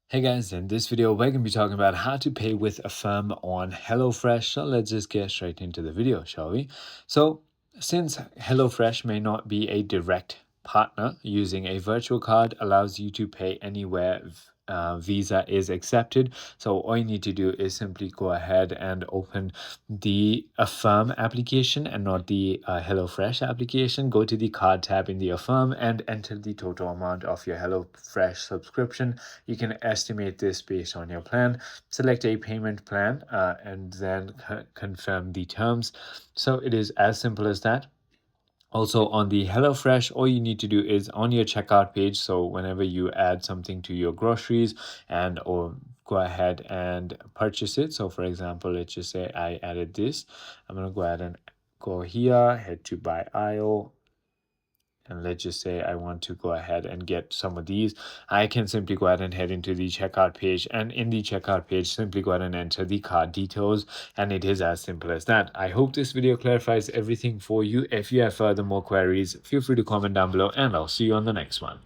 Hey guys, in this video, we're going to be talking about how to pay with Affirm on HelloFresh. So let's just get straight into the video, shall we? So, since HelloFresh may not be a direct partner, using a virtual card allows you to pay anywhere Visa is accepted. So, all you need to do is simply go ahead and open the Affirm application and not the HelloFresh application. Go to the card tab in the Affirm and enter the total amount of your HelloFresh subscription. You can estimate this based on your plan. Select a payment plan and then confirm the terms. So it is as simple as that. Also on the HelloFresh, all you need to do is on your checkout page. So whenever you add something to your groceries and or go ahead and purchase it. So for example, let's just say I added this. I'm going to go ahead and go here, head to buy aisle, and let's just say I want to go ahead and get some of these. I can simply go ahead and head into the checkout page, and in the checkout page simply go ahead and enter the card details, and it is as simple as that. I hope this video clarifies everything for you. If you have further more queries, feel free to comment down below, and I'll see you on the next one.